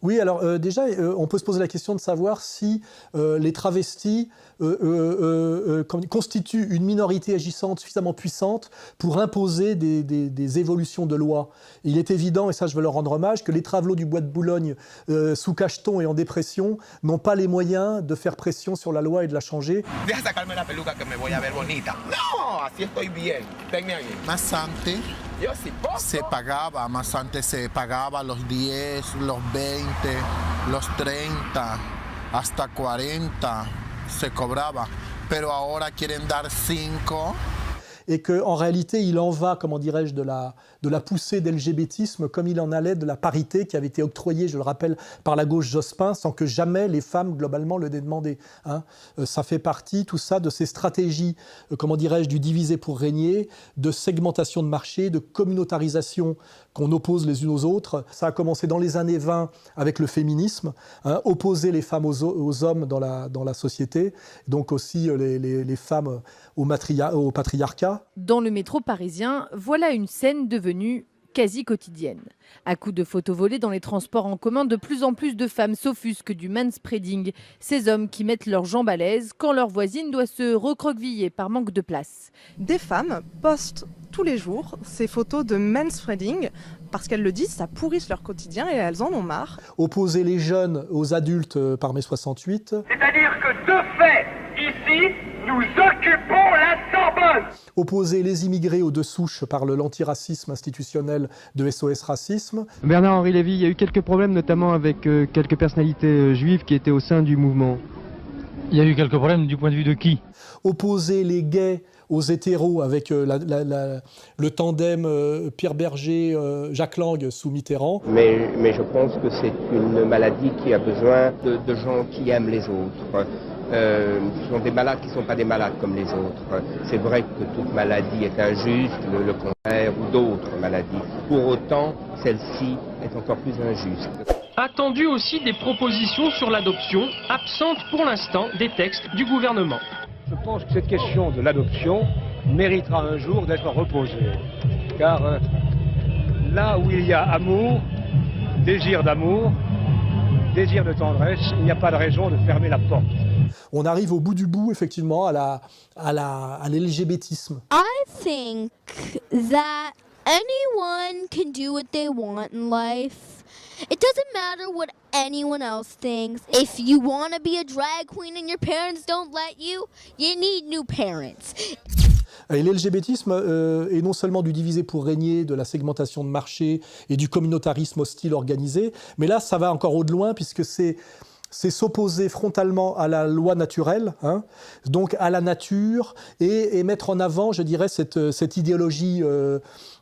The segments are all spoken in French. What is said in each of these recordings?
Oui, alors déjà, on peut se poser la question de savoir si les travestis constituent une minorité agissante suffisamment puissante pour imposer des évolutions de loi. Il est évident, et ça je veux leur rendre hommage, que les travelots du Bois de Boulogne, sous cacheton et en dépression, n'ont pas les moyens de faire pression sur la loi et de la changer. Deja sacarme la peluca que me voy a ver bonita. No, así estoy bien. Venme aquí. Más antes Yo sí puedo. se pagaba, más antes se pagaba los 10, los 20, los 30, hasta 40 se cobraba, pero ahora quieren dar 5. Et qu'en réalité, il en va, comment dirais-je, de la poussée d'LGBTisme comme il en allait de la parité qui avait été octroyée, je le rappelle, par la gauche Jospin, sans que jamais les femmes, globalement, le n'aient demandé. Hein. Ça fait partie, tout ça, de ces stratégies, comment dirais-je, du diviser pour régner, de segmentation de marché, de communautarisation qu'on oppose les unes aux autres. Ça a commencé dans les années 20 avec le féminisme, hein, opposer les femmes aux hommes dans la société, donc aussi les femmes au patriarcat. Dans le métro parisien, voilà une scène devenue quasi quotidienne. À coups de photos volées dans les transports en commun, de plus en plus de femmes s'offusquent du manspreading, ces hommes qui mettent leurs jambes à l'aise quand leur voisine doit se recroqueviller par manque de place. Des femmes postent tous les jours ces photos de manspreading parce qu'elles le disent, ça pourrisse leur quotidien et elles en ont marre. Opposer les jeunes aux adultes par mai 68. C'est-à-dire que de fait, ici, nous occupons la Sorbonne. Opposer les immigrés aux deux souches par l'antiracisme institutionnel de SOS Racisme. Bernard-Henri Lévy, il y a eu quelques problèmes, notamment avec quelques personnalités juives qui étaient au sein du mouvement. Il y a eu quelques problèmes du point de vue de qui? Opposer les gays aux hétéros avec le tandem Pierre Berger, Jacques Lang sous Mitterrand. Mais je pense que c'est une maladie qui a besoin de gens qui aiment les autres. Ce sont des malades qui ne sont pas des malades comme les autres. C'est vrai que toute maladie est injuste, le cancer ou d'autres maladies. Pour autant, celle-ci est encore plus injuste. Attendu aussi des propositions sur l'adoption, absentes pour l'instant des textes du gouvernement. Je pense que cette question de l'adoption méritera un jour d'être reposée. Car là où il y a amour, désir d'amour, désir de tendresse, il n'y a pas de raison de fermer la porte. On arrive au bout du bout, effectivement, à l'LGBTisme. I think that anyone can do what they want in life. It doesn't matter what anyone else thinks. If you want to be a drag queen and your parents don't let you, you need new parents. Et l'LGBTisme est non seulement du diviser pour régner, de la segmentation de marché et du communautarisme hostile organisé, mais là, ça va encore au-delà, puisque c'est s'opposer frontalement à la loi naturelle, hein, donc à la nature, et mettre en avant, je dirais, cette idéologie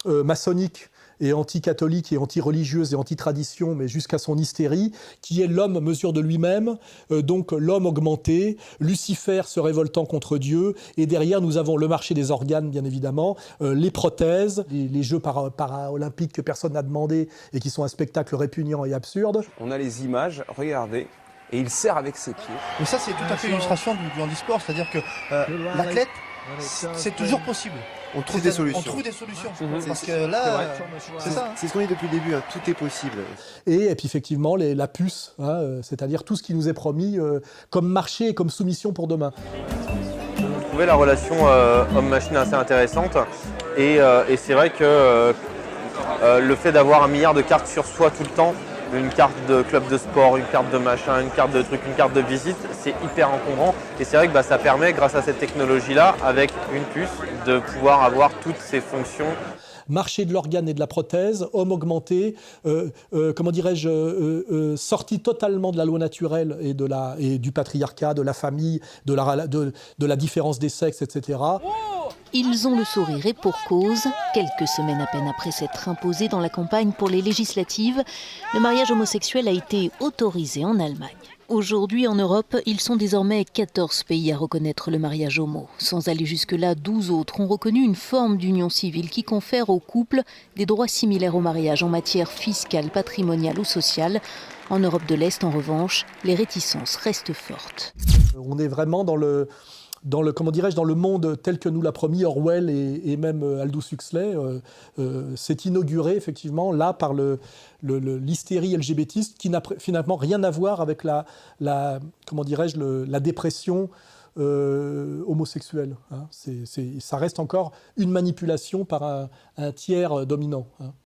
maçonnique et anti-catholique et anti-religieuse et anti-tradition, mais jusqu'à son hystérie, qui est l'homme mesure de lui-même, donc l'homme augmenté, Lucifer se révoltant contre Dieu, et derrière nous avons le marché des organes, bien évidemment, les prothèses, les jeux para-olympiques que personne n'a demandé et qui sont un spectacle répugnant et absurde. On a les images, regardez, et il sert avec ses pieds. Mais ça, c'est tout à fait l'illustration du handisport, c'est-à-dire que l'athlète, c'est toujours possible. On trouve des solutions. On trouve des solutions. Parce que là, c'est ça. C'est ce qu'on dit depuis le début, hein. Tout est possible. Et puis effectivement, la puce, hein, c'est-à-dire tout ce qui nous est promis comme marché et comme soumission pour demain. On trouvait la relation homme-machine assez intéressante. Et c'est vrai que le fait d'avoir 1 milliard de cartes sur soi tout le temps, une carte de club de sport, une carte de machin, une carte de truc, une carte de visite, c'est hyper encombrant. Et c'est vrai que ça permet, grâce à cette technologie-là, avec une puce, de pouvoir avoir toutes ces fonctions. Marché de l'organe et de la prothèse, homme augmenté, comment dirais-je, sorti totalement de la loi naturelle et du patriarcat, de la famille, de la différence des sexes, etc. Ils ont le sourire et pour cause. Quelques semaines à peine après s'être imposé dans la campagne pour les législatives, le mariage homosexuel a été autorisé en Allemagne. Aujourd'hui, en Europe, ils sont désormais 14 pays à reconnaître le mariage homo. Sans aller jusque-là, 12 autres ont reconnu une forme d'union civile qui confère aux couples des droits similaires au mariage en matière fiscale, patrimoniale ou sociale. En Europe de l'Est, en revanche, les réticences restent fortes. On est vraiment dans dans le monde tel que nous l'a promis Orwell et même Aldous Huxley, s'est inauguré effectivement là par l'hystérie LGBTiste qui n'a finalement rien à voir avec la dépression homosexuelle. Hein. Ça reste encore une manipulation par un tiers dominant. Hein.